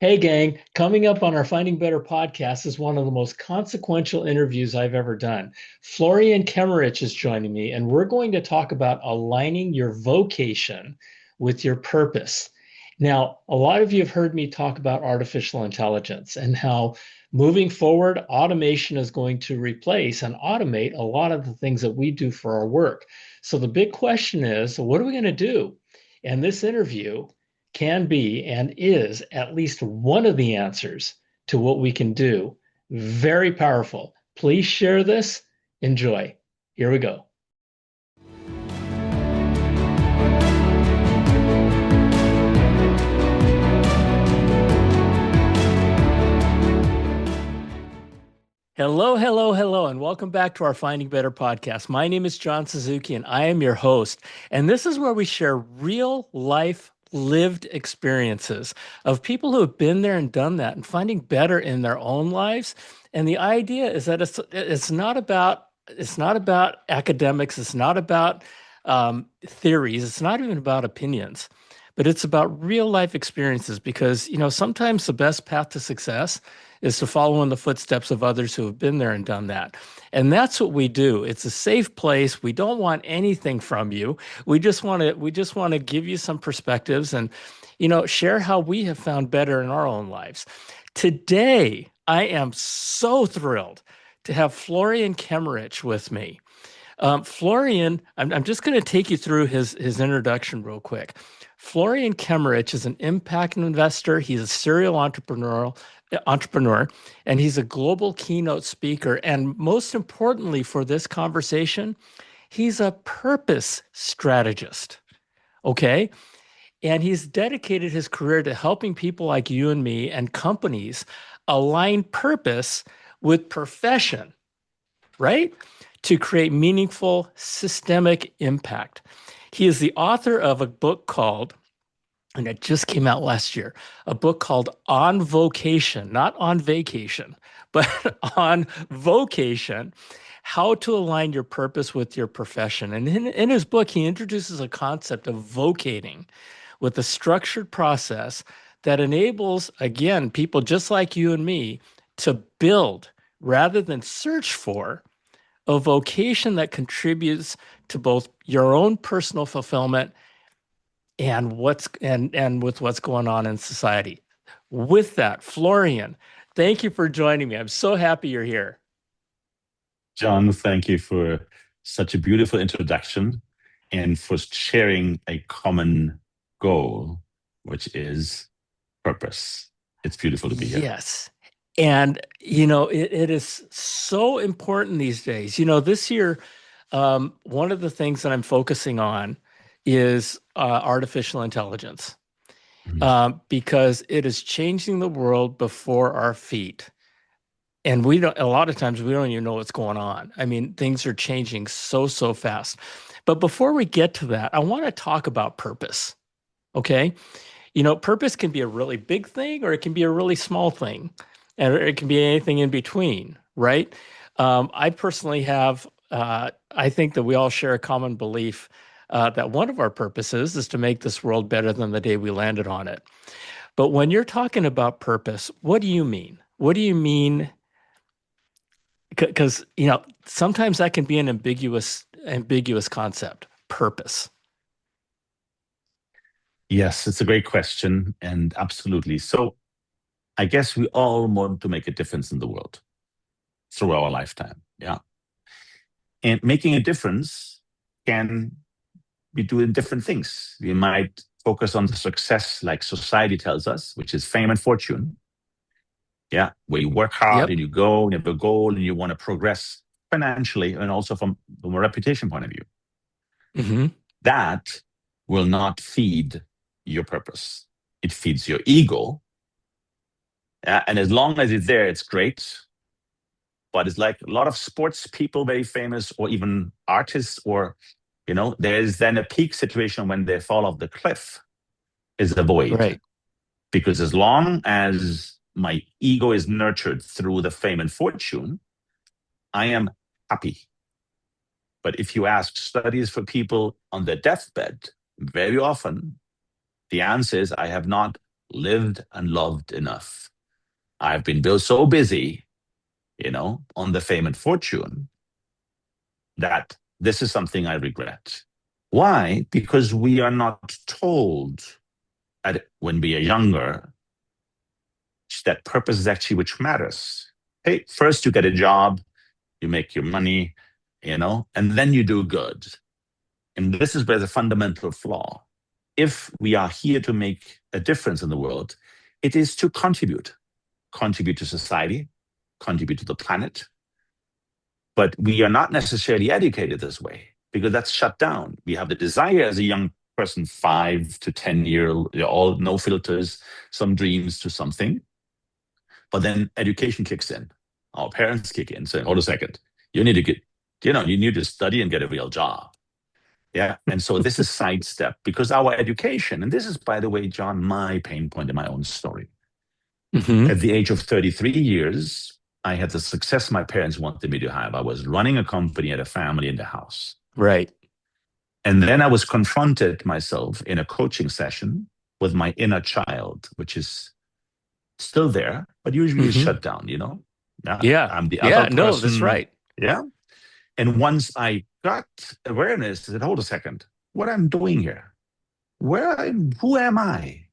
Hey, gang, coming up on our Finding Better podcast is one of the most consequential interviews I've ever done. Florian Kemmerich is joining me, and we're going to talk about aligning your vocation with your purpose. Now, a lot of you have heard me talk about artificial intelligence and how moving forward, automation is going to replace and automate a lot of the things that we do for our work. So the big question is, what are we going to do? And this interview can be and is at least one of the answers to what we can do. Very powerful. Please share this. Enjoy. Here we go. Hello, hello, hello, and welcome back to our Finding Better podcast. My name is John Suzuki, and I am your host. And this is where we share real life lived experiences of people who have been there and done that and finding better in their own lives. And the idea is that it's not about academics, it's not about theories, it's not even about opinions, but it's about real life experiences because sometimes the best path to success is to follow in the footsteps of others who have been there and done that. And that's what we do. It's a safe place. We don't want anything from you. We just want to give you some perspectives and share how we have found better in our own lives. Today, I am so thrilled to have Florian Kemmerich with me. Florian, I'm just going to take you through his introduction real quick. Florian Kemmerich is an impact investor. He's a serial entrepreneur, and he's a global keynote speaker. And most importantly for this conversation, he's a purpose strategist. Okay. And he's dedicated his career to helping people like you and me and companies align purpose with profession, right? To create meaningful systemic impact. He is the author of a book called, and it just came out last year, a book called On Vocation, not on vacation, but on vocation, how to align your purpose with your profession. And in his book, he introduces a concept of vocating with a structured process that enables, again, people just like you and me to build rather than search for a vocation that contributes to both your own personal fulfillment and with what's going on in society. With that, Florian, thank you for joining me. I'm so happy you're here. John, thank you for such a beautiful introduction and for sharing a common goal, which is purpose. It's beautiful to be here. Yes. And, it is so important these days. This year, one of the things that I'm focusing on is artificial intelligence Mhm. because it is changing the world before our feet. And a lot of times we don't even know what's going on. I mean, things are changing so fast. But before we get to that, I want to talk about purpose. Okay. Purpose can be a really big thing or it can be a really small thing, and it can be anything in between, right? I personally I think that we all share a common belief that one of our purposes is to make this world better than the day we landed on it. But when you're talking about purpose, what do you mean? What do you mean? Because, sometimes that can be an ambiguous concept, purpose. Yes, it's a great question. And absolutely. So I guess we all want to make a difference in the world through our lifetime. Yeah. And making a difference can be doing different things. We might focus on the success like society tells us, which is fame and fortune. Yeah, where you work hard Yep. and you go and you have a goal and you want to progress financially and also from a reputation point of view. Hmm. That will not feed your purpose. It feeds your ego. And as long as it's there, it's great. But it's like a lot of sports people, very famous, or even artists, or, there's then a peak situation when they fall off the cliff, is the void. Right. Because as long as my ego is nurtured through the fame and fortune, I am happy. But if you ask studies for people on their deathbed, very often the answer is I have not lived and loved enough. I've been built so busy, on the fame and fortune that this is something I regret. Why? Because we are not told when we are younger that purpose is actually which matters. Hey, first you get a job, you make your money, and then you do good. And this is where the fundamental flaw. If we are here to make a difference in the world, it is to contribute to society, contribute to the planet. But we are not necessarily educated this way because that's shut down. We have the desire as a young person, 5 to 10 year, all no filters, some dreams to something. But then education kicks in. Our parents kick in saying, hold a second, you need to you need to study and get a real job. Yeah. And so this is sidestep because our education, and this is, by the way, John, my pain point in my own story. Hmm. At the age of 33 years, I had the success my parents wanted me to have. I was running a company, had a family in the house. Right. And then I was confronted myself in a coaching session with my inner child, which is still there, but usually is Hmm. shut down. Yeah, Yeah. I'm the other Yeah. No, that's person. right. Yeah. And once I got awareness, I said, hold a second, what I'm doing here? Who am I?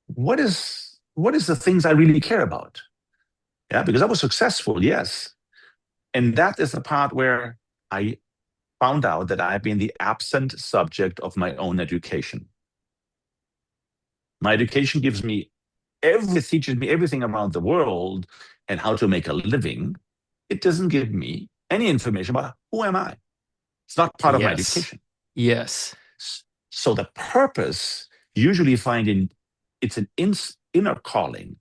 What is the things I really care about? Yeah, because I was successful, yes. And that is the part where I found out that I've been the absent subject of my own education. My education teaches me everything around the world and how to make a living. It doesn't give me any information about who am I. It's not part of my Yes. education. Yes. So the purpose usually finding it's an inner calling.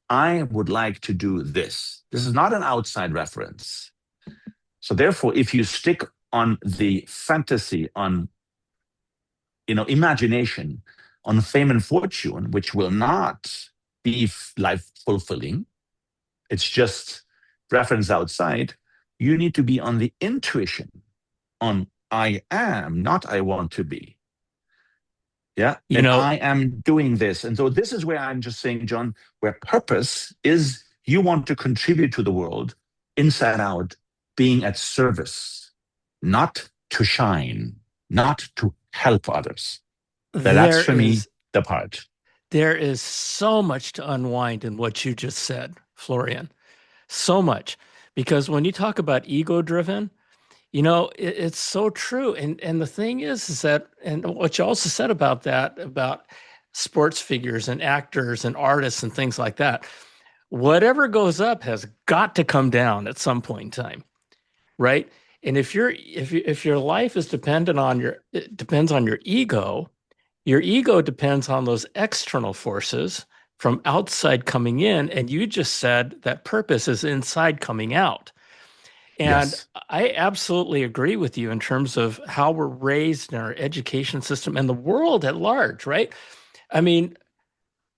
I would like to do this. This is not an outside reference. So therefore, if you stick on the fantasy, on imagination, on fame and fortune, which will not be life fulfilling, it's just reference outside. You need to be on the intuition, on I am, not I want to be. Yeah. You And know, I am doing this. And so this is where I'm just saying, John, where purpose is you want to contribute to the world inside out, being at service, not to shine, not to help others. That's there for me is the part. there is so much to unwind in what you just said, Florian. So much. Because when you talk about ego driven, it's so true. And the thing is that, and what you also said about that, about sports figures and actors and artists and things like that, whatever goes up has got to come down at some point in time, right? And if your life is dependent on it depends on your ego depends on those external forces from outside coming in, and you just said that purpose is inside coming out. And Yes. I absolutely agree with you in terms of how we're raised in our education system and the world at large, right? I mean,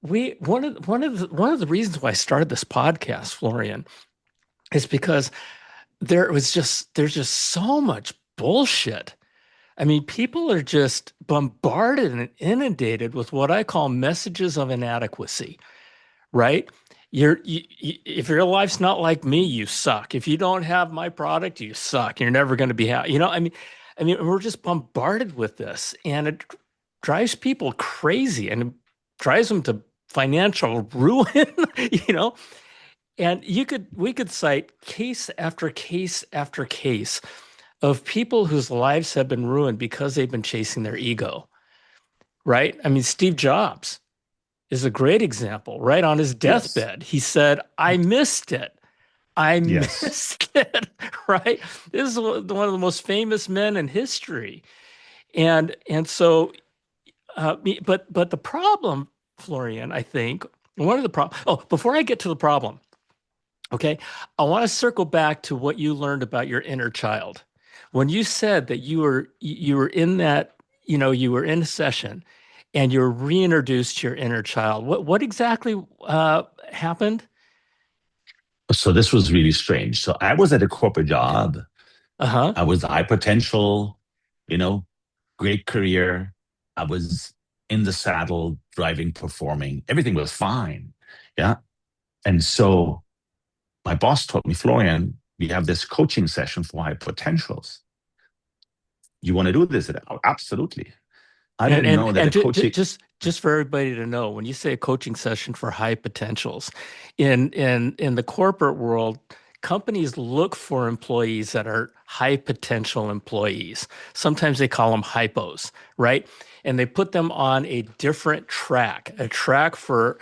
we one of the reasons why I started this podcast, Florian, is because there's just so much bullshit. I mean, people are just bombarded and inundated with what I call messages of inadequacy, right? If your life's not like me, you suck. If you don't have my product, you suck. You're never going to be happy. I mean, we're just bombarded with this, and it drives people crazy, and it drives them to financial ruin. You know, and we could cite case after case after case of people whose lives have been ruined because they've been chasing their ego, right? I mean, Steve Jobs is a great example. Right on his Yes. deathbed, he said, I missed it. I Yes. missed it, right? This is one of the most famous men in history. And so, but the problem, Florian, I think, one of the problems, oh, before I get to the problem, okay, I want to circle back to what you learned about your inner child. When you said that you were in that, you were in a session and you're reintroduced to your inner child. What exactly happened? So this was really strange. So I was at a corporate job. Uh-huh. I was high potential, you know, great career. I was in the saddle, driving, performing. Everything was fine. Yeah. And so my boss told me, Florian, we have this coaching session for high potentials. You want to do this? I said, oh, absolutely. I And didn't and know that and the coaching. just for everybody to know, when you say a coaching session for high potentials, in the corporate world, companies look for employees that are high potential employees. Sometimes they call them hypos, right? And they put them on a different track, a track for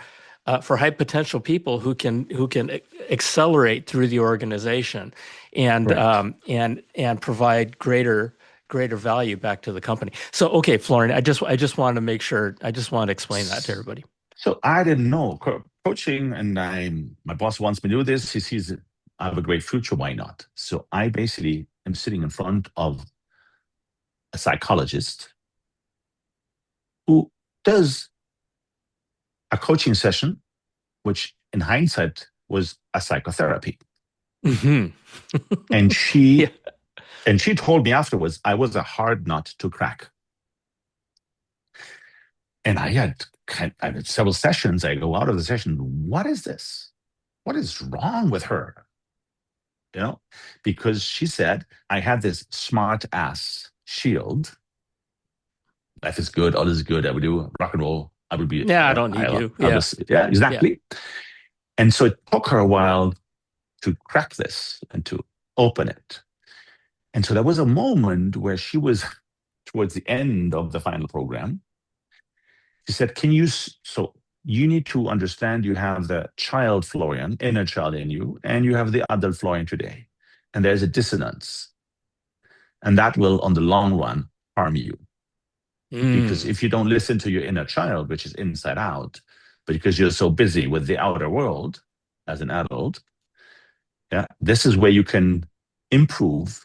high potential people who can accelerate through the organization and Correct. and provide greater value back to the company. So, okay, Florian, I just want to make sure, I just want to explain that to everybody. So I didn't know coaching, and my boss wants me to do this. He sees I have a great future. Why not? So I basically am sitting in front of a psychologist who does a coaching session, which in hindsight was a psychotherapy. Hmm. And Yeah. she told me afterwards I was a hard nut to crack. And I had several sessions. I go out of the session. What is this? What is wrong with her? You know, because she said I had this smart ass shield. Life is good, all is good. I would do rock and roll. I would be, Yeah, I don't need you. I Yeah. was, yeah, Yeah. exactly. And so it took her a while to crack this and to open it. And so there was a moment where she was towards the end of the final program. She said, "Can you? So you need to understand you have the child Florian, inner child in you, and you have the adult Florian today. And there's a dissonance. And that will, on the long run, harm you. Because Mm. if you don't listen to your inner child, which is inside out, but because you're so busy with the outer world as an adult, yeah, this is where you can improve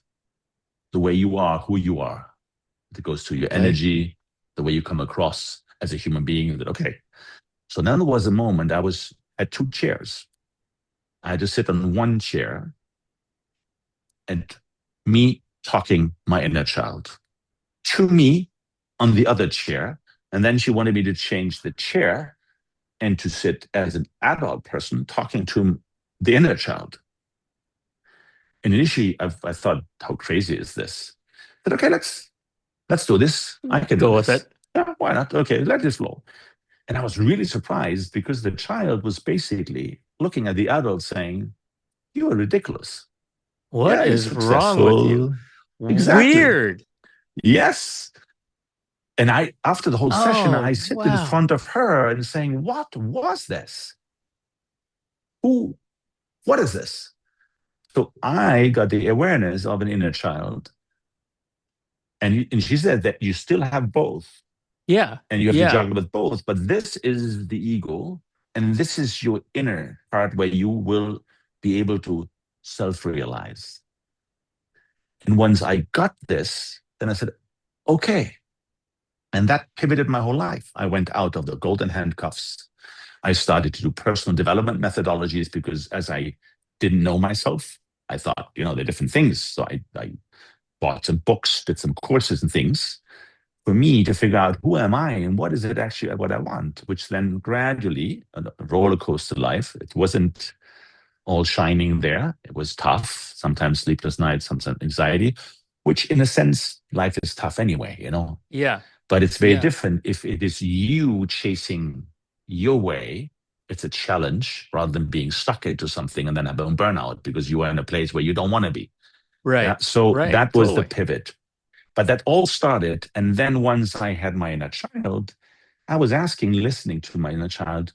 the way you are, who you are. It goes to your Okay. energy, the way you come across as a human being. That okay. So then there was a moment I was at two chairs. I had to sit on one chair and me talking my inner child to me on the other chair. And then she wanted me to change the chair and to sit as an adult person talking to the inner child. And initially, I thought, how crazy is this? But okay, let's do this. I can do Go with this. it. Yeah, why not? Okay, let this flow. And I was really surprised because the child was basically looking at the adult saying, "You are ridiculous. What Yeah, you're is wrong with you? successful. Exactly. Weird. Yes." And after the whole session, I Oh, sit in wow. front of her and saying, "What was this? Who? What is this?" So I got the awareness of an inner child, and she said that you still have both, Yeah. and you have to Yeah. juggle with both. But this is the ego, and this is your inner part where you will be able to self-realize. And once I got this, then I said, "Okay." And that pivoted my whole life. I went out of the golden handcuffs. I started to do personal development methodologies because as I didn't know myself, I thought, there are different things. So I bought some books, did some courses and things for me to figure out who am I and what is it actually what I want, which then gradually, a roller coaster life, it wasn't all shining there. It was tough, sometimes sleepless nights, sometimes anxiety, which in a sense, life is tough anyway. Yeah. But it's very Yeah. different if it is you chasing your way. It's a challenge rather than being stuck into something and then having burnout because you are in a place where you don't want to be. Yeah. Right. So Right. that was the Totally. pivot. But that all started. And then once I had my inner child, I was asking, listening to my inner child,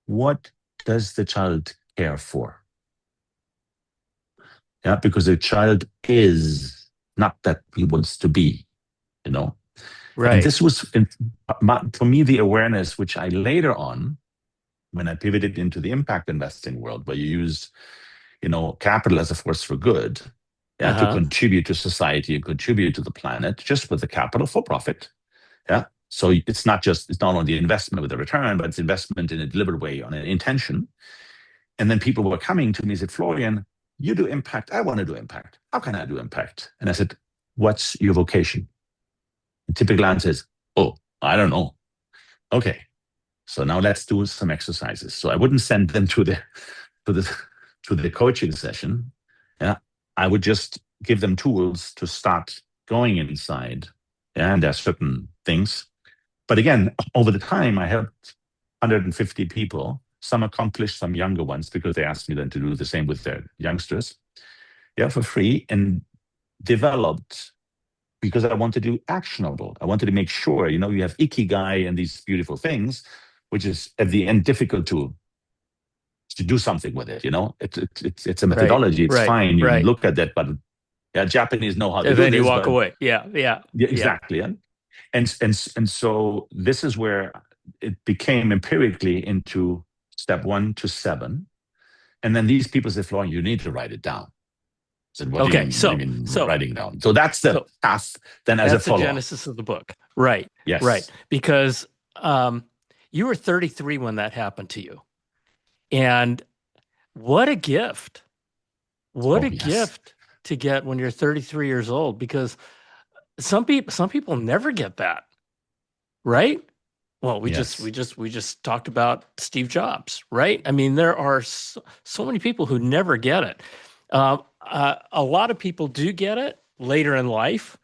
what does the child care for? Yeah. Because the child is not that he wants to be, you know. And Right. this was, for me, the awareness, which I later on, when I pivoted into the impact investing world, where you use, capital as a force for good, yeah, to Uh-huh. contribute to society and contribute to the planet, just with the capital for profit. Yeah. So it's not only the investment with the return, but it's investment in a deliberate way on an intention. And then people were coming to me and said, Florian, you do impact. I want to do impact. How can I do impact? And I said, what's your vocation? The typical answer is, oh, I don't know. Okay. So now let's do some exercises. So I wouldn't send them to the to the coaching session. Yeah, I would just give them tools to start going inside. Yeah, and there are certain things. But again, over the time, I helped 150 people, some accomplished, some younger ones, because they asked me then to do the same with their youngsters. Yeah, for free, and developed because I wanted to do actionable. I wanted to make sure, you have ikigai and these beautiful things, which is at the end difficult to do something with it. It's a Right, methodology. It's right, fine. You can right. look at that, but yeah, Japanese know how to And do then you this, walk but away. Yeah, yeah, yeah, yeah. exactly. And so this is where it became empirically into step 1 to 7. And then these people said, Florian, you need to write it down. I said, Okay, what do you so mean so writing down? So that's the so path then as a that's the follow-up. genesis of the book. Right, right. Yes. Because you were 33 when that happened to you. And what a gift. What Oh, a yes. gift to get when you're 33 years old, because some people never get that, right? Well, Yes. we just talked about Steve Jobs, right? I mean, there are so many people who never get it. A lot of people do get it later in life,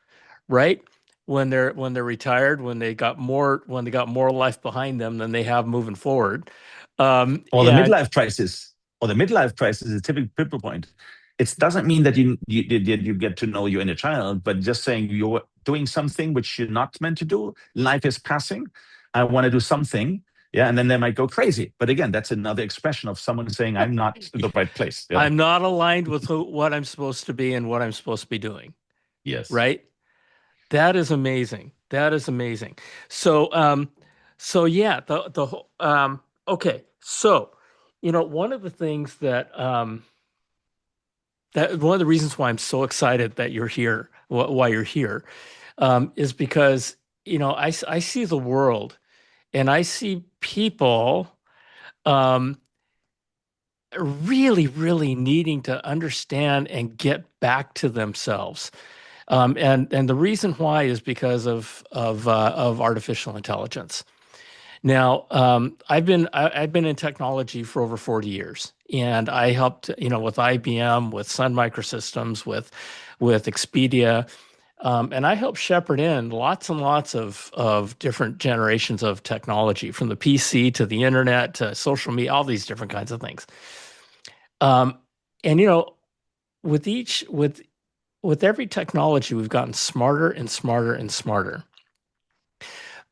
right? When they're retired, when they got more life behind them than they have moving forward. Or the And midlife crisis, or the midlife crisis is a typical pivot point. It doesn't mean that you get to know your inner child, but just saying you're doing something which you're not meant to do. Life is passing. I want to do something. Yeah. And then they might go crazy. But again, that's another expression of someone saying, I'm not in the right place. Yeah. I'm not aligned with what I'm supposed to be and what I'm supposed to be doing, Yes. right? That is amazing. That is amazing. So, so yeah, the whole, okay. So, one of the things that one of the reasons why I'm so excited that you're here, why you're here, is because, I see the world and I see people, um, really, really needing to understand and get back to themselves. And the reason why is because of artificial intelligence. Now, I've been in technology for over 40 years, and I helped with IBM, with Sun Microsystems, with Expedia, and I helped shepherd in lots and lots of different generations of technology, from the PC to the internet to social media, all these different kinds of things. Um, and with each with every technology, we've gotten smarter and smarter and smarter.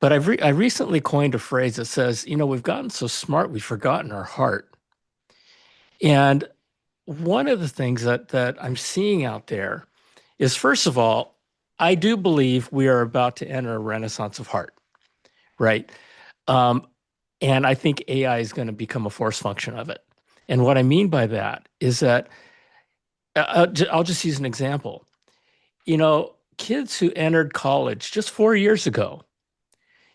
But I recently coined a phrase that says, we've gotten so smart, we've forgotten our heart. And one of the things that I'm seeing out there is, first of all, I do believe we are about to enter a renaissance of heart, right? Um, and I think AI is going to become a force function of it. And what I mean by that is that I'll just use an example. Kids who entered college just 4 years ago,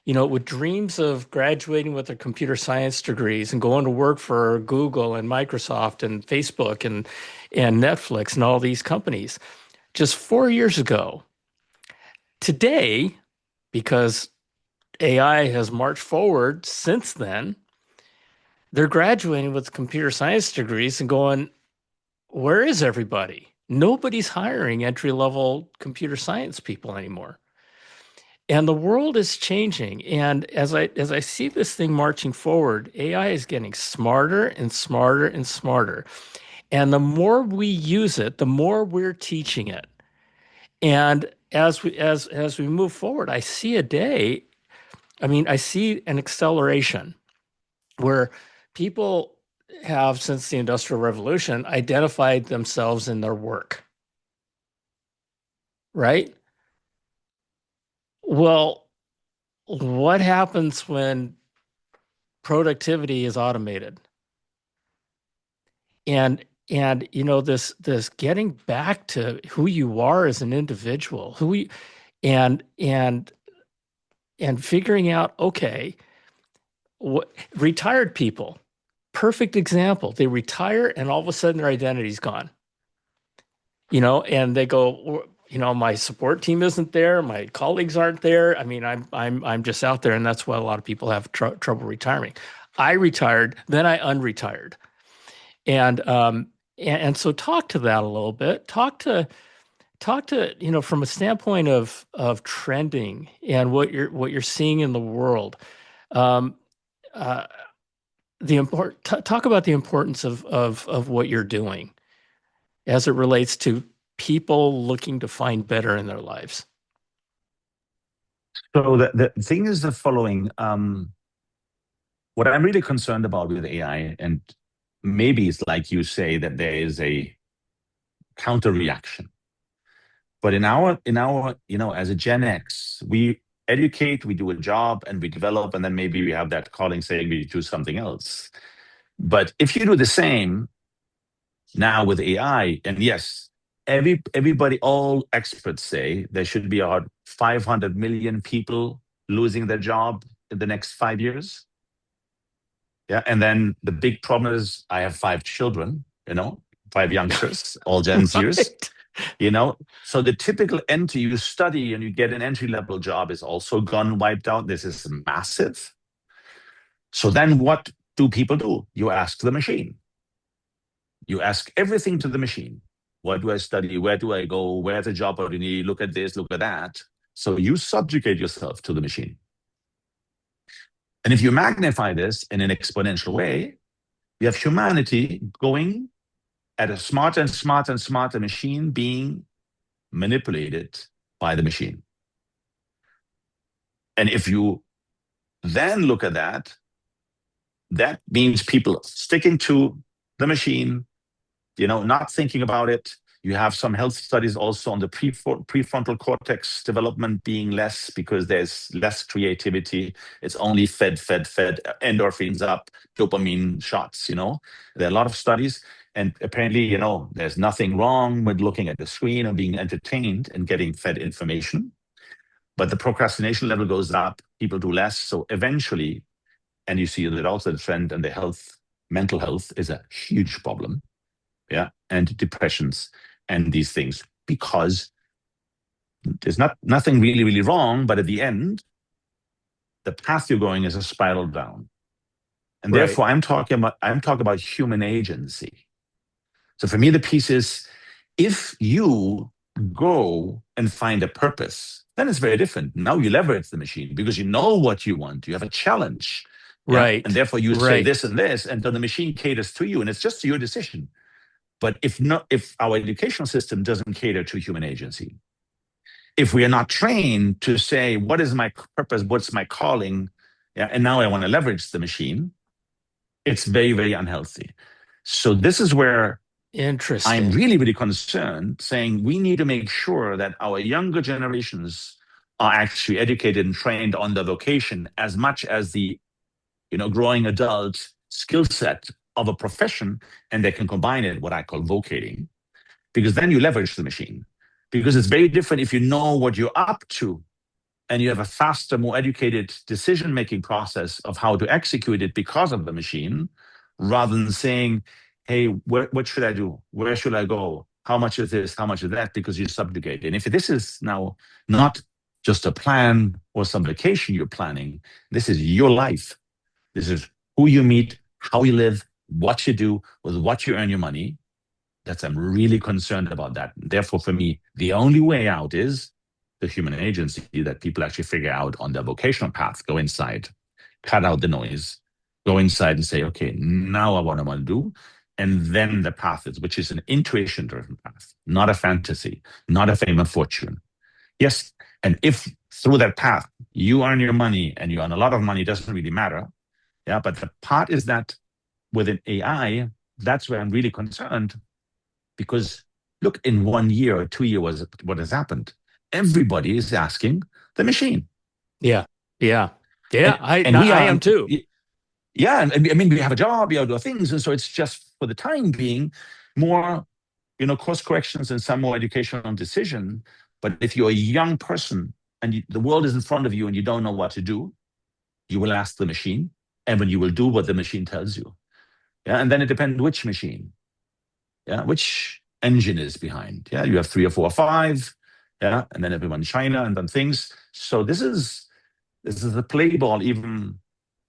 with dreams of graduating with their computer science degrees and going to work for Google and Microsoft and Facebook and Netflix and all these companies just 4 years ago. Today, because AI has marched forward since then, they're graduating with computer science degrees and going, where is everybody? Nobody's hiring entry level computer science people anymore. And the world is changing. And as I see this thing marching forward, AI is getting smarter and smarter and smarter. And the more we use it, the more we're teaching it. And as we move forward, I see a day, I see an acceleration where people have, since the Industrial Revolution, identified themselves in their work, right? Well, what happens when productivity is automated? And this getting back to who you are as an individual, and and and figuring out, okay, retired people, perfect example. They retire and all of a sudden their identity's gone. And they go, my support team isn't there, my colleagues aren't there. I mean, I'm just out there, and that's why a lot of people have trouble retiring. I retired, then I unretired, and so talk to that a little bit. Talk to from a standpoint of trending and what you're seeing in the world. Um, uh, talk about the importance of what you're doing as it relates to people looking to find better in their lives. So the thing is the following. What I'm really concerned about with AI, and maybe it's like you say that there is a counter reaction. But in our as a Gen X, we educate, we do a job, and we develop, and then maybe we have that calling saying we do something else. But if you do the same now with AI, and yes, everybody, all experts say there should be about 500 million people losing their job in the next 5 years. Yeah. And then the big problem is I have 5 children, five youngsters, all Gen Zers, Right. you know. So the typical entry you study and you get an entry level job is also gone, wiped out. This is massive. So then what do people do? You ask the machine. You ask everything to the machine. What do I study? Where do I go? Where's the job opportunity? Look at this, look at that. So you subjugate yourself to the machine. And if you magnify this in an exponential way, you have humanity going at a smarter and smarter and smarter machine being manipulated by the machine. And if you then look at that, that means people sticking to the machine, not thinking about it. You have some health studies also on the prefrontal cortex development being less because there's less creativity. It's only fed, endorphins up, dopamine shots. There are a lot of studies. And apparently, there's nothing wrong with looking at the screen and being entertained and getting fed information. But the procrastination level goes up, people do less. So eventually, and you see that also the trend and mental health is a huge problem. Yeah. And depressions and these things, because there's nothing really, really wrong. But at the end, the path you're going is a spiral down. And Right. therefore, I'm talking about human agency. So for me, the piece is if you go and find a purpose, then it's very different. Now you leverage the machine because you know what you want. You have a challenge. Yeah. And Right. therefore you say Right. this and this, and then the machine caters to you, and it's just your decision. But if our educational system doesn't cater to human agency, if we are not trained to say, what is my purpose? What's my calling? Yeah. And now I want to leverage the machine, it's very, very unhealthy. So this is where I'm Interesting. really, really concerned, saying we need to make sure that our younger generations are actually educated and trained on the vocation as much as the growing adult skill set of a profession, and they can combine it, what I call vocating, because then you leverage the machine. Because it's very different if you know what you're up to and you have a faster, more educated decision-making process of how to execute it because of the machine, rather than saying, hey, what should I do? Where should I go? How much is this? How much is that? Because you subjugate. And if this is now not just a plan or some vacation you're planning, this is your life. This is who you meet, how you live, what you do, with what you earn your money. I'm really concerned about that. Therefore, for me, the only way out is the human agency that people actually figure out on their vocational path, go inside, cut out the noise, go inside and say, okay, now I want to do. And then the path is, which is an intuition driven path, not a fantasy, not a fame and fortune. Yes. And if through that path you earn your money and you earn a lot of money, it doesn't really matter. Yeah. But the part is that with an AI, that's where I'm really concerned, because look, in 1 year or 2 years, what has happened? Everybody is asking the machine. Yeah. Yeah. Yeah. And, I and we I are, am too. yeah, and I mean, we have a job, we have to do things. And so it's just for the time being more, course corrections and some more educational decision. But if you're a young person and the world is in front of you and you don't know what to do, you will ask the machine, and when you will do what the machine tells you. Yeah. And then it depends which machine, yeah, which engine is behind. Yeah. You have three or four or five. yeah, and then everyone in China and then things. So this is a play ball, even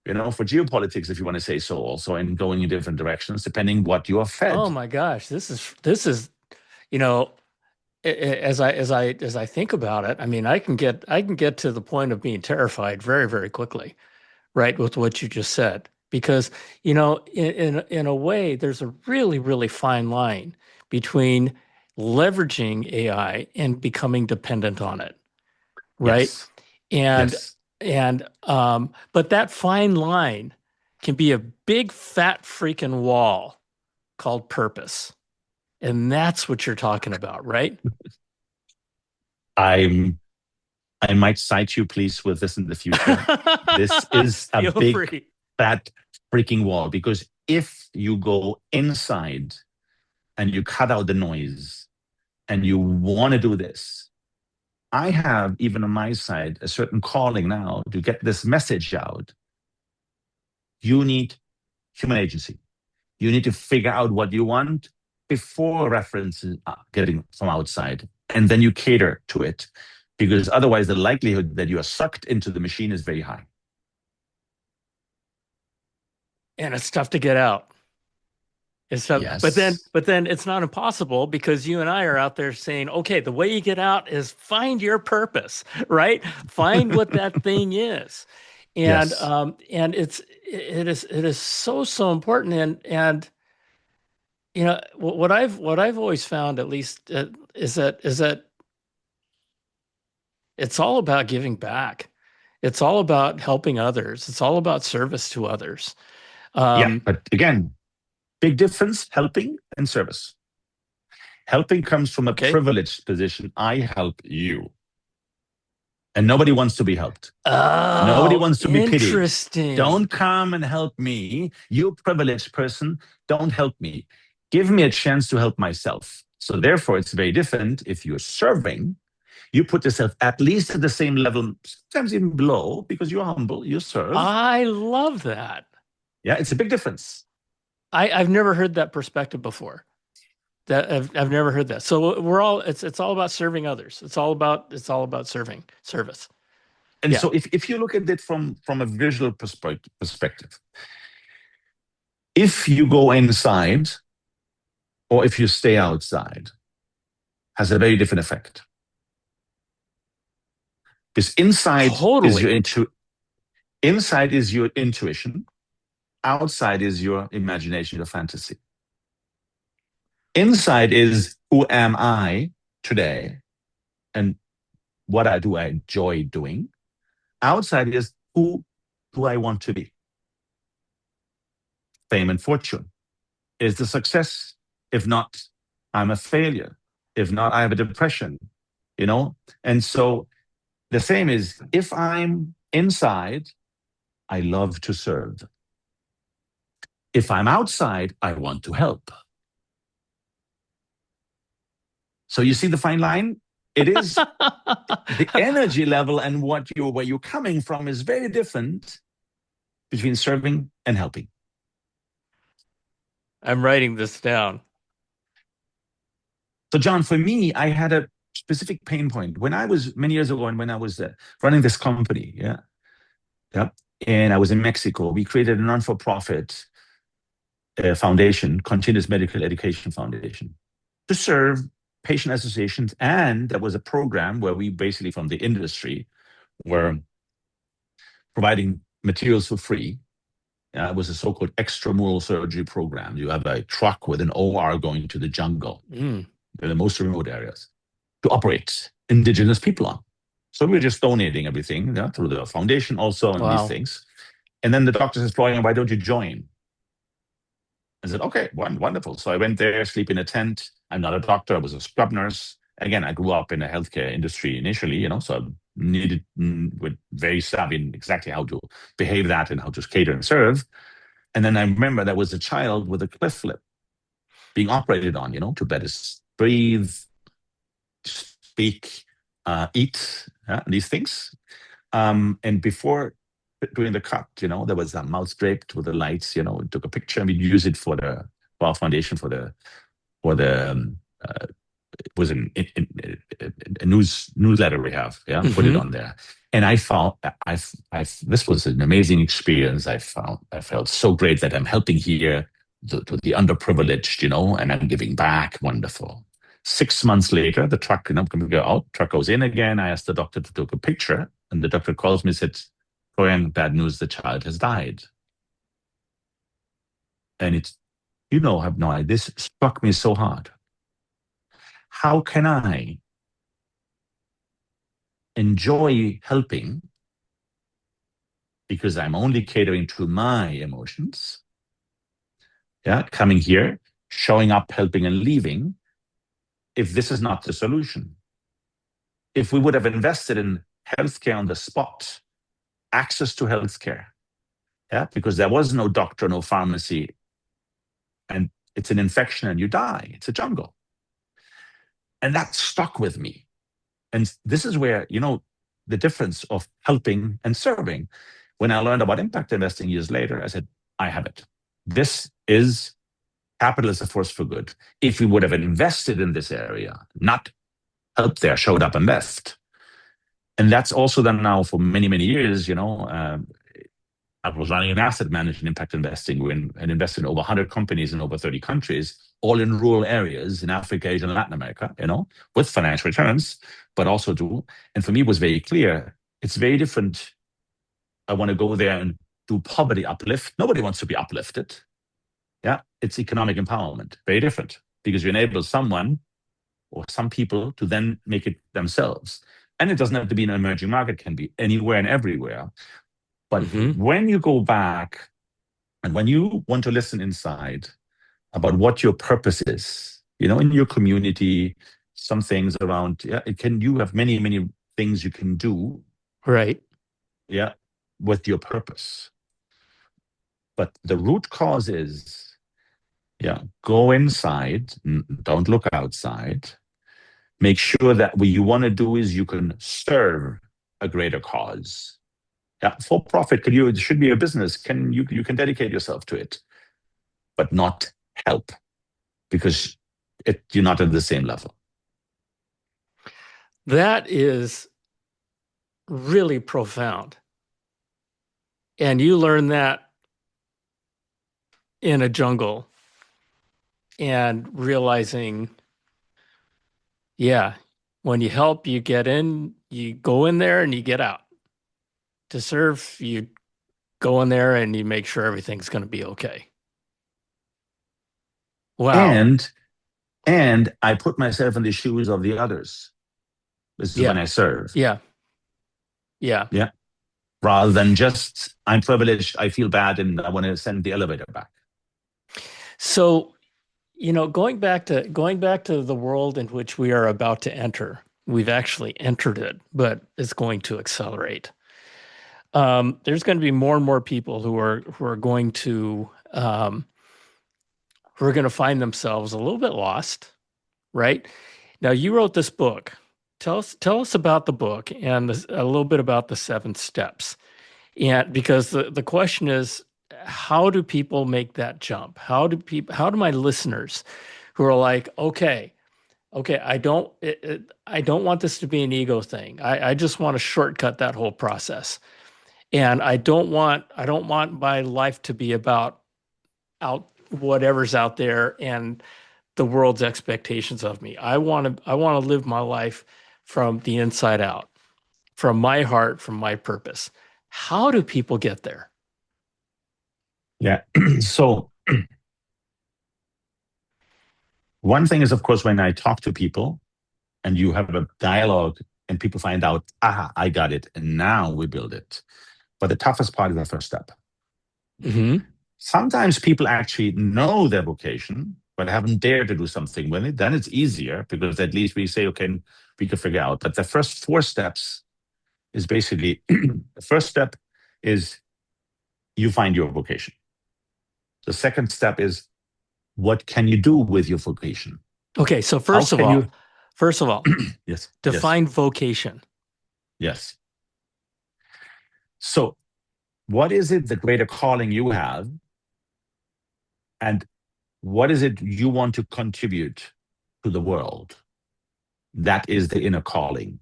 for geopolitics, if you want to say so, also, and going in different directions depending what you are Oh fed. my gosh, this is you know as I think about it, I mean, I can get to the point of being terrified very, very quickly, right, with what you just said. Because, in a way, there's a really, really fine line between leveraging AI and becoming dependent on it, right? Yes, And yes. but that fine line can be a big fat freaking wall called purpose. And that's what you're talking about, right? I'm I might cite you, please, with this in the future. This is a Feel big free. fat freaking wall, because if you go inside and you cut out the noise and you want to do this, I have, even on my side, a certain calling now to get this message out. You need human agency. You need to figure out what you want before references are getting from outside, and then you cater to it, because otherwise the likelihood that you are sucked into the machine is very high. And it's tough to get out. It's tough, Yes. but then it's not impossible because you and I are out there saying, okay, the way you get out is find your purpose, right? Find what that thing is. Yes. And it is so, so important. And what I've always found, at least, is that it's all about giving back. It's all about helping others. It's all about service to others. Yeah. Um, But again, big difference: helping and service. Helping comes from a okay. privileged position. I help you. And nobody wants to be helped. Nobody Oh, wants to be pitied. interesting. Don't come and help me. You privileged person, don't help me. Give me a chance to help myself. So therefore, it's very different. If you're serving, you put yourself at least at the same level, sometimes even below, because you're humble, you serve. I love that. Yeah, it's a big difference. I've never heard that perspective before. That I've never heard that. So it's all about serving others. It's all about serving service. And Yeah, so if you look at it from a visual perspective, if you go inside or if you stay outside, has a very different effect. Because totally. inside is your intuition, outside is your imagination, your fantasy. Inside is who am I today and what I enjoy doing. Outside is who do I want to be? Fame and fortune. Is the success? If not, I'm a failure. If not, I have a depression, you know? And so the same is, if I'm inside, I love to serve. If I'm outside, I want to help. So you see the fine line? It is the energy level, and where you're coming from is very different between serving and helping. I'm writing this down. So, John, for me, I had a specific pain point when I was many years ago, and when I was running this company. Yeah. Yeah. And I was in Mexico. We created a non-for-profit foundation, Continuous Medical Education Foundation, to serve patient associations. And there was a program where we basically, from the industry, were providing materials for free. It was a so-called extramural surgery program. You have a truck with an OR going to the jungle Mm, in the most remote areas to operate indigenous people on. So we were just donating everything, yeah, through the foundation also, and these wow. things. And then the doctor says, Florian, why don't you join? I said, okay, wonderful. So I went there, sleep in a tent. I'm not a doctor. I was a scrub nurse. Again, I grew up in the healthcare industry initially, so I needed, with very savvy in exactly how to behave that and how to cater and serve. And then I remember there was a child with a cleft lip being operated on, to better breathe, speak, eat, these things. And before doing the cut, there was a mouth draped with the lights, took a picture, and we use it for our foundation for the it was a newsletter we have. Yeah, put it Hmm. on there. And I found this was an amazing experience. I felt so great that I'm helping here to the underprivileged, and I'm giving back. Wonderful. 6 months later, the truck, can go out. Truck goes in again. I asked the doctor to take a picture, and the doctor calls me and said, "Florian, bad news. The child has died." And have no idea. This struck me so hard. How can I enjoy helping because I'm only catering to my emotions? Yeah, coming here, showing up, helping, and leaving, if this is not the solution. If we would have invested in healthcare on the spot, access to healthcare, yeah, because there was no doctor, no pharmacy, and it's an infection and you die. It's a jungle. And that stuck with me. And this is where, the difference of helping and serving. When I learned about impact investing years later, I said, I have it. This is capital as a force for good. If we would have invested in this area, not helped there, showed up and left. And that's also done now for many, many years, I was running an asset management impact investing and invested in over 100 companies in over 30 countries, all in rural areas in Africa, Asia, and Latin America, with financial returns, but also do. And for me, it was very clear. It's very different. I want to go there and do poverty uplift. Nobody wants to be uplifted. Yeah, it's economic empowerment. Very different because you enable someone or some people to then make it themselves. And it doesn't have to be an emerging market, it can be anywhere and everywhere. But Hmm. when you go back and when you want to listen inside about what your purpose is, in your community, some things around, yeah, you have many, many things you can do, Right. yeah, with your purpose. But the root cause is, yeah, go inside, don't look outside. Make sure that what you want to do is you can serve a greater cause. Yeah, for profit, it should be a business. You can dedicate yourself to it, but not help because you're not at the same level. That is really profound. And you learn that in a jungle and realizing, yeah, when you help, you get in, you go in there and you get out. To serve, you go in there and you make sure everything's going to be okay. Wow. And and I put myself in the shoes of the others. This is when Yeah. I serve. Yeah. Yeah. Yeah. Rather than just I'm privileged, I feel bad, and I want to send the elevator back. So, going back to the world in which we are about to enter, we've actually entered it, but it's going to accelerate. There's going to be more and more people who are going to find themselves a little bit lost, right? Now, you wrote this book. Tell us about the book and a little bit about the 7 steps. And because the question is, how do people make that jump? How do my listeners who are like, okay, I don't want this to be an ego thing. I just want to shortcut that whole process. And I don't want my life to be about out whatever's out there and the world's expectations of me. I want to live my life from the inside out, from my heart, from my purpose. How do people get there? Yeah. So one thing is, of course, when I talk to people and you have a dialogue and people find out, I got it, and now we build it. But the toughest part is the first step. Hmm. Sometimes people actually know their vocation, but haven't dared to do something with it. Then it's easier because at least we say, okay, we can figure out. But the first 4 steps is basically the first step is you find your vocation. The second step is what can you do with your vocation? Okay, so How first of can you? all, first of all, Yes, yes, define vocation. yes. So, what is it the greater calling you have, and what is it you want to contribute to the world? That is the inner calling.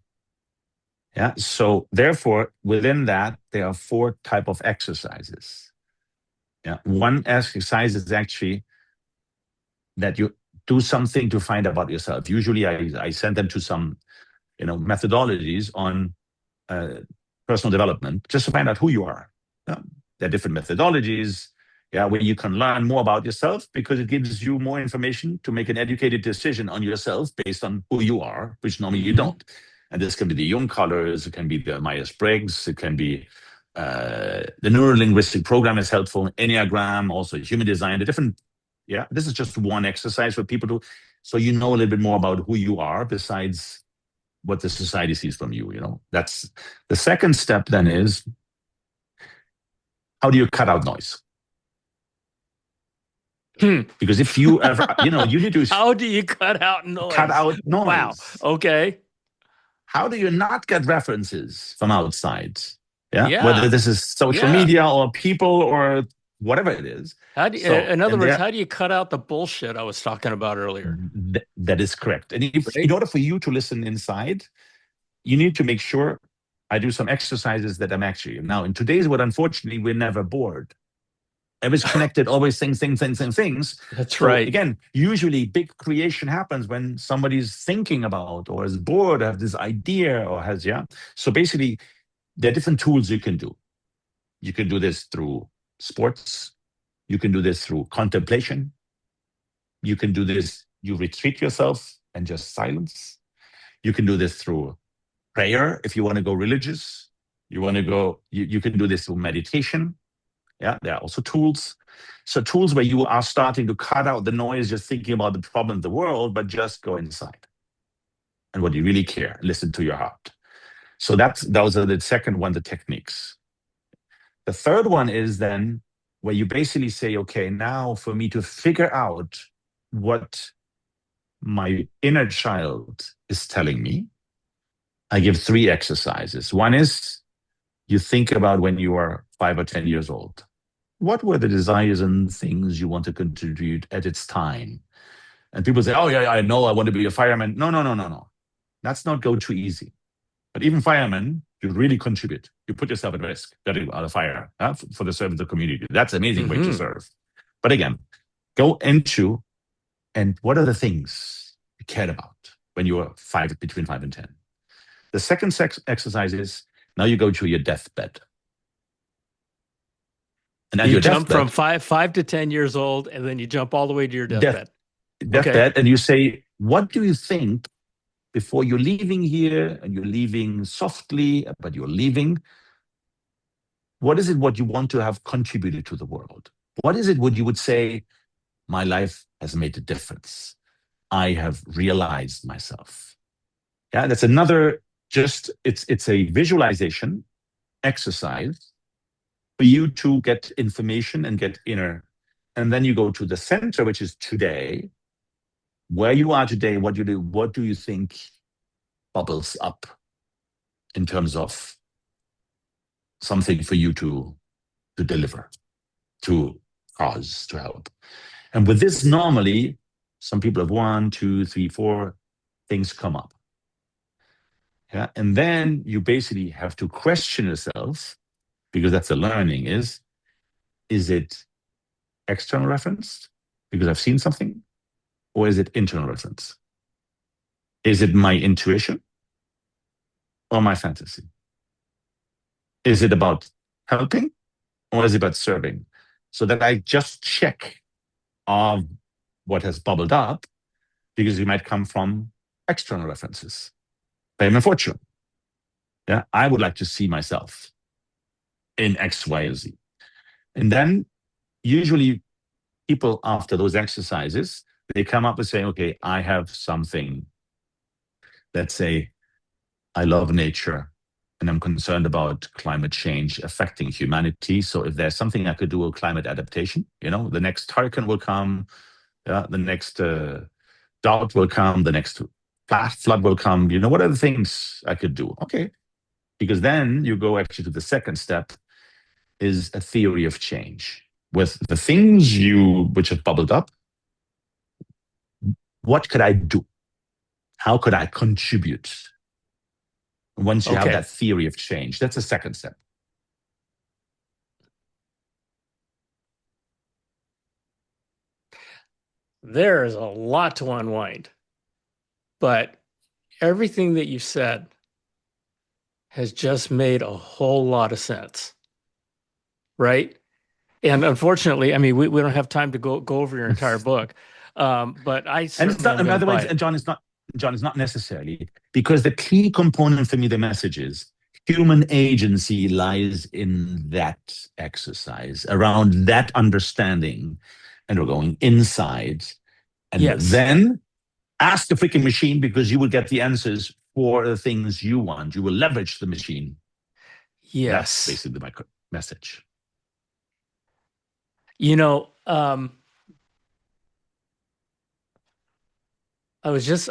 Yeah. So therefore, within that, there are four type of exercises. Yeah. One exercise is actually that you do something to find about yourself. Usually, I send them to some methodologies on uh, personal development just to find out who you are. Yeah. There are different methodologies, yeah, where you can learn more about yourself because it gives you more information to make an educated decision on yourself based on who you are, which normally you Hmm. don't. And this can be the Jung colors, it can be the Myers-Briggs, it can be the neuro-linguistic program is helpful, Enneagram, also human design, the different, yeah, this is just one exercise for people to, so you know a little bit more about who you are besides what the society sees from you. That's the second step. Then is, how do you cut out noise? Hmm. Because if you ever, you need to How do you cut out cut noise? out Wow. noise. Okay. How do you not get references from outside? Yeah, whether Yeah. this is social Yeah. media or people or whatever it is. How do you, So, in other and words, there, how do you cut out the bullshit I was talking about earlier? that is correct. And if, in Right? order for you to listen inside, you need to make sure I do some exercises that I'm actually now in today's world. Unfortunately, we're never bored. Always connected, always things. That's So right. again, usually big creation happens when somebody's thinking about or is bored, or has this idea or has, yeah. So basically, there are different tools you can do. You can do this through sports. You can do this through contemplation. You can do this, you retreat yourself and just silence. You can do this through prayer if you want to go religious. You can do this through meditation. Yeah, there are also tools. So tools where you are starting to cut out the noise, just thinking about the problem of the world, but just go inside and what you really care. Listen to your heart. So those are the second one, the techniques. The third one is then where you basically say, okay, now for me to figure out what my inner child is telling me, I give three exercises. One is you think about when you are 5 or 10 years old. What were the desires and things you want to contribute at its time? And people say, oh, yeah, I know, I want to be a fireman. No, no, no, no, no. That's not go too easy. But even firemen, you really contribute. You put yourself at risk, getting out of fire for the service of the community. That's an amazing way to Hmm. serve. But again, go into, and what are the things you cared about when you were between 5 and 10? The second exercise is, now you go to your deathbed. And at You your jump from deathbed, five to 10 years old, and then you jump all the way to your death, deathbed. Okay. deathbed, and you say, what do you think before you're leaving here, and you're leaving softly, but you're leaving? What is it what you want to have contributed to the world? What is it what you would say, my life has made a difference? I have realized myself. Yeah, that's another, just it's a visualization exercise for you to get information and get inner. And then you go to the center, which is today, where you are today, what do you think bubbles up in terms of something for you to deliver, to cause, to help. And with this, normally, some people have 1, 2, 3, 4 things come up. Yeah. And then you basically have to question yourself, because that's the learning is it external reference because I've seen something, or is it internal reference? Is it my intuition or my fantasy? Is it about helping or is it about serving? So that I just check what has bubbled up, because it might come from external references. Fame and fortune. Yeah, I would like to see myself in X, Y, or Z. And then usually people after those exercises, they come up with saying, okay, I have something. Let's say I love nature and I'm concerned about climate change affecting humanity. So if there's something I could do with climate adaptation, the next hurricane will come, the next drought will come, the next flood will come. What are the things I could do? Okay. Because then you go actually to the second step, is a theory of change. With the things which have bubbled up, what could I do? How could I contribute? Once you have Okay. that theory of change, that's the second step. There is a lot to unwind, but everything that you said has just made a whole lot of sense, right? And unfortunately, I mean, we don't have time to go over your entire book, but I And it's certainly not, am and going by to the way, buy it. John, it's not necessarily, because the key component for me, the message is human agency lies in that exercise, around that understanding. And we're going inside. And Yes, then ask the freaking machine, because you will get the answers for the things you want. You will leverage the machine. That's yes. basically my message. You know, I was just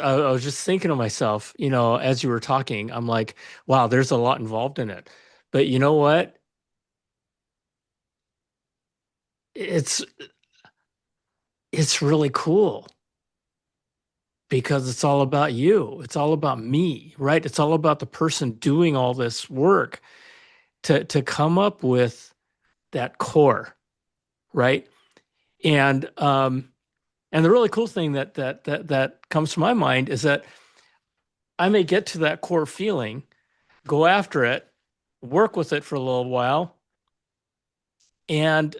thinking to myself, as you were talking, I'm like, wow, there's a lot involved in it. But you know what? It's it's really cool because it's all about you. It's all about me, right? It's all about the person doing all this work to come up with that core, right? And and the really cool thing that comes to my mind is that I may get to that core feeling, go after it, work with it for a little while, and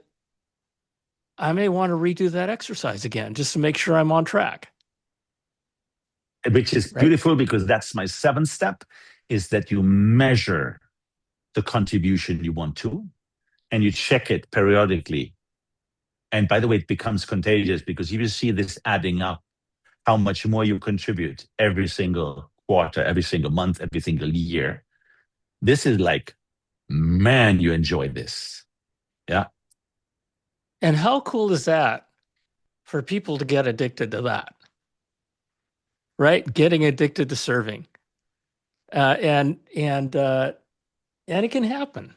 I may want to redo that exercise again just to make sure I'm on track, Which is right? beautiful, because that's my seventh step, is that you measure the contribution you want to, and you check it periodically. And by the way, it becomes contagious, because if you see this adding up, how much more you contribute every single quarter, every single month, every single year, this is like, man, you enjoy this. Yeah. And how cool is that for people to get addicted to that, right? Getting addicted to serving. Uh, and and uh, and it can happen.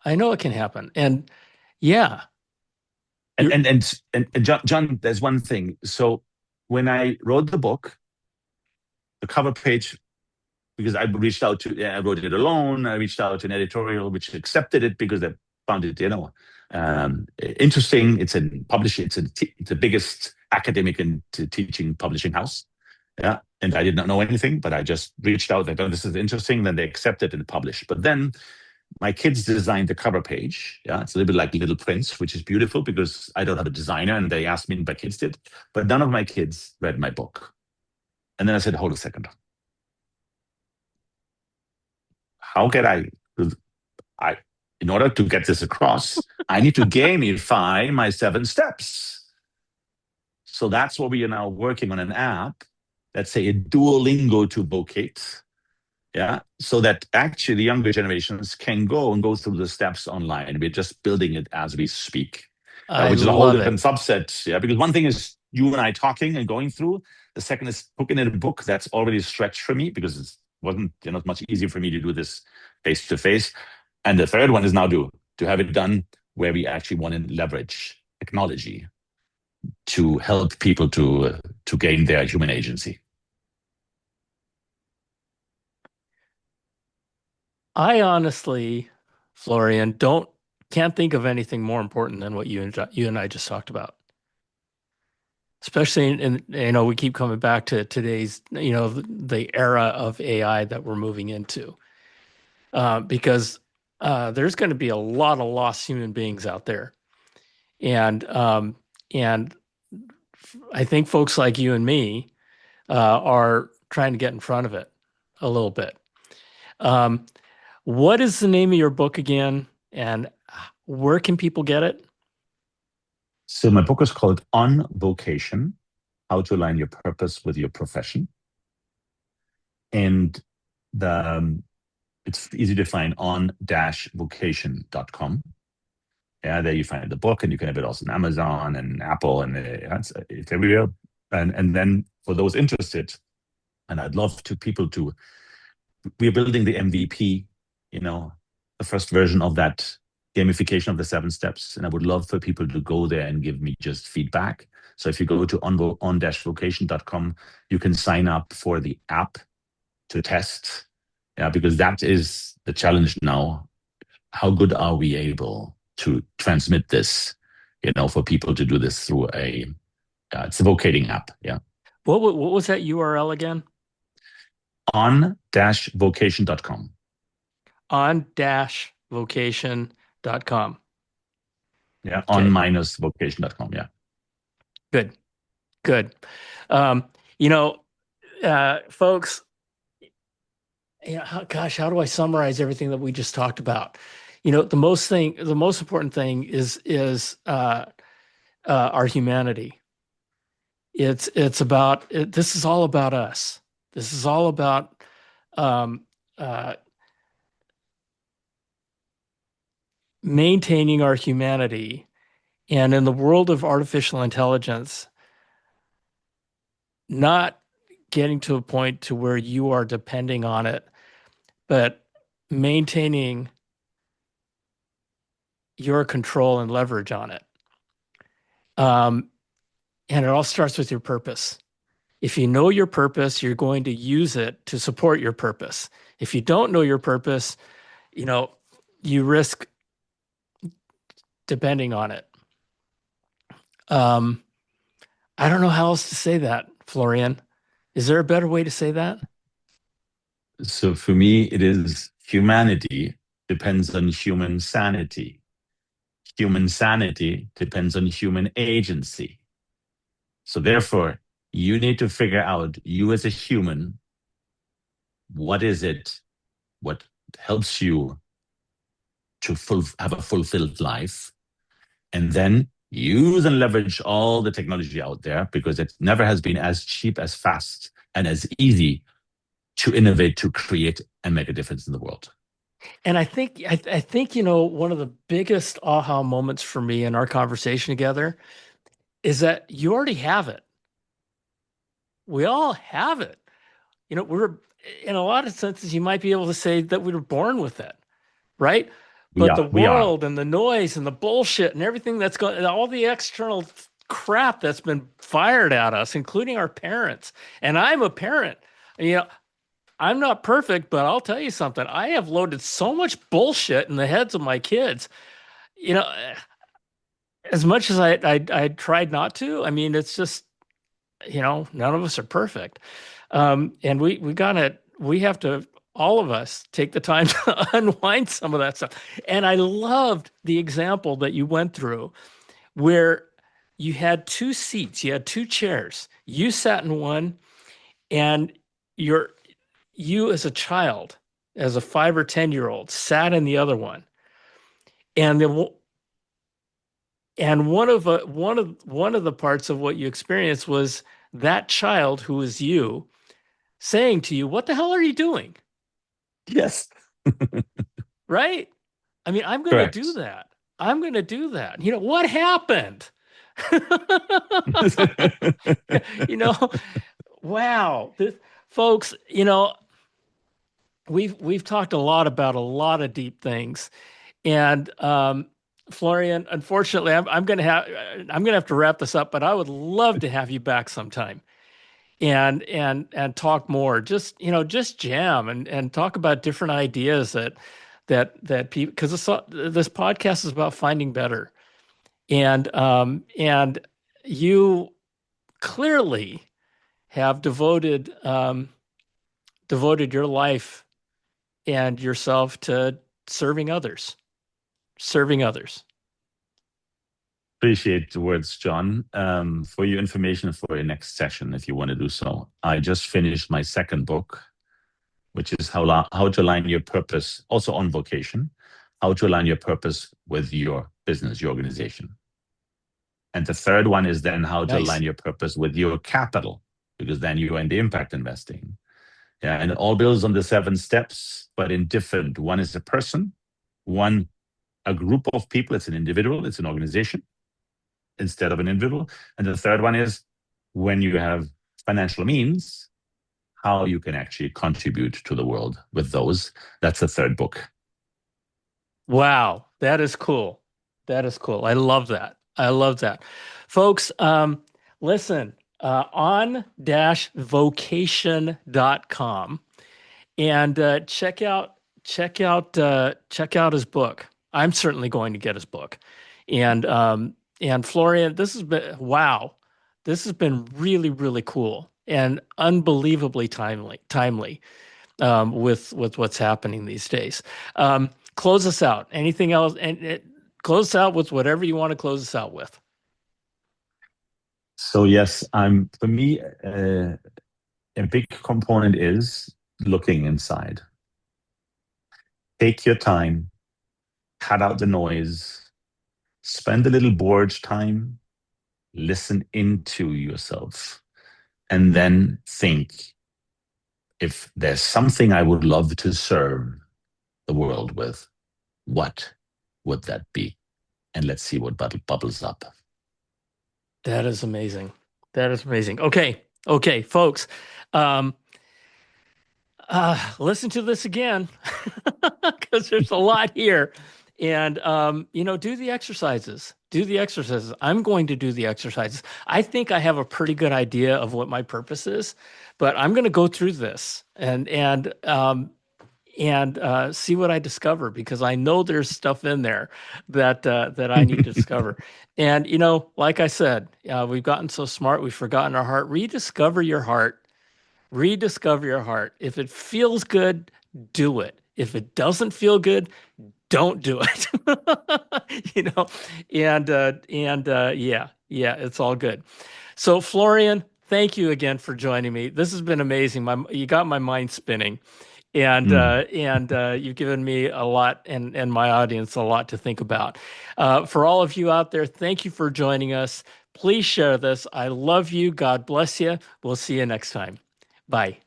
I know it can happen. And yeah, And you're and and and John, there's one thing. So when I wrote the book, the cover page, because I reached out to, I wrote it alone. I reached out to an editorial which accepted it, because they found it, interesting. It's a publishing. It's the biggest academic and teaching publishing house. Yeah, and I did not know anything, but I just reached out. They thought this is interesting. Then they accepted and published. But then my kids designed the cover page. Yeah, it's a little bit like Little Prince, which is beautiful, because I don't have a designer, and they asked me, my kids did. But none of my kids read my book. And then I said, hold a second. How can I, in order to get this across, I need to gamify my 7 steps. So that's what we are now working on, an app, let's say a Duolingo to vocate. Yeah. So that actually the younger generations can go through the steps online. We're just building it as we speak, I which is a whole love it. different subset. Yeah. Because one thing is you and I talking and going through. The second is booking in a book that's already stretched for me, because it wasn't, much easier for me to do this face to face. And the third one is now to have it done where we actually want to leverage technology to help people to gain their human agency. I honestly, Florian, don't can't think of anything more important than what you and I just talked about. Especially we keep coming back to today's, the era of AI that we're moving into, because there's going to be a lot of lost human beings out there, and and I think folks like you and me are trying to get in front of it a little bit. Um, what is the name of your book again, and where can people get it? So my book is called On Vocation: How to Align Your Purpose with Your Profession. And the it's easy to find on-vocation.com. Yeah, there you find the book, and you can have it also on Amazon and Apple, and it's everywhere. And then for those interested, and I'd love to people to, we're building the MVP, the first version of that gamification of the 7 steps, and I would love for people to go there and give me just feedback. So if you go to on-vocation.com, you can sign up for the app to test. Yeah, because that is the challenge now. How good are we able to transmit this, for people to do this through it's a vocating app. Yeah. What was that URL again? On-vocation.com. On-vocation.com. Yeah. Okay, On-vocation.com. Yeah. good, good. Um, you know, folks, gosh, how do I summarize everything that we just talked about? The most important thing is our humanity. It's about this is all about us. This is all about um, uh, maintaining our humanity. And in the world of artificial intelligence, not getting to a point to where you are depending on it, but maintaining your control and leverage on it. Um, and it all starts with your purpose. If you know your purpose, you're going to use it to support your purpose. If you don't know your purpose, you know, you risk depending on it. Um, I don't know how else to say that, Florian. Is there a better way to say that? So for me, it is humanity depends on human sanity. Human sanity depends on human agency. So therefore, you need to figure out, you as a human, what is it, what helps you to have a fulfilled life, and then use and leverage all the technology out there, because it never has been as cheap, as fast, and as easy to innovate, to create, and make a difference in the world. And I think one of the biggest aha moments for me in our conversation together is that you already have it. We all have it. We're in a lot of senses you might be able to say that we were born with it, right? We But the are, we are. world and the noise and the bullshit and everything that's going, all the external crap that's been fired at us, including our parents. And I'm a parent. You know, I'm not perfect, but I'll tell you something. I have loaded so much bullshit in the heads of my kids. You know, as much as I tried not to, I mean, it's just, none of us are perfect. And we have to, all of us take the time to unwind some of that stuff. And I loved the example that you went through where you had two seats, you had two chairs. You sat in one, and your you as a child, as a 5 or 10 year old, sat in the other one. And then and one of the parts of what you experienced was that child who was you saying to you, "What the hell are you doing?" Yes. Right? I mean, I'm going to do Correct. that. I'm going to do that. What happened? you know, wow. Folks, we've talked a lot about a lot of deep things. And Florian, unfortunately, I'm gonna have to wrap this up, but I would love to have you back sometime and talk more. Just jam and talk about different ideas that people, because this podcast is about finding better. And you clearly have devoted your life and yourself to serving others, serving others. Appreciate the words, John. For your information for your next session, if you want to do so, I just finished my second book, which is how to align your purpose, also on vocation, how to align your purpose with your business, your organization. And the third one is then how to Nice. align your purpose with your capital, because then you are in the impact investing. Yeah, and it all builds on the 7 steps, but in different. One is a person, one a group of people. It's an individual. It's an organization instead of an individual. And the third one is when you have financial means, how you can actually contribute to the world with those. That's the third book. Wow, that is cool. That is cool. I love that. I love that. Folks, Listen, on-vocation.com and check out his book. I'm certainly going to get his book. And Florian, this has been wow. This has been really, really cool and unbelievably timely with what's happening these days. Close us out. Anything else? Close us out with whatever you want to close us out with. So yes, I'm for me, a big component is looking inside. Take your time, cut out the noise, spend a little bored time, listen into yourself, and then think, if there's something I would love to serve the world with, what would that be? And let's see what bubbles up. That is amazing. That is amazing. Okay, folks. Um, listen to this again because there's a lot here. And do the exercises. Do the exercises. I'm going to do the exercises. I think I have a pretty good idea of what my purpose is, but I'm going to go through this and see what I discover because I know there's stuff in there that I need to discover. And like I said, we've gotten so smart, we've forgotten our heart. Rediscover your heart. Rediscover your heart. If it feels good, do it. If it doesn't feel good, don't do it. you know, yeah, it's all good. So Florian, thank you again for joining me. This has been amazing. You got my mind spinning, Mm. and you've given me a lot and my audience a lot to think about. For all of you out there, thank you for joining us. Please share this. I love you. God bless you. We'll see you next time. Bye.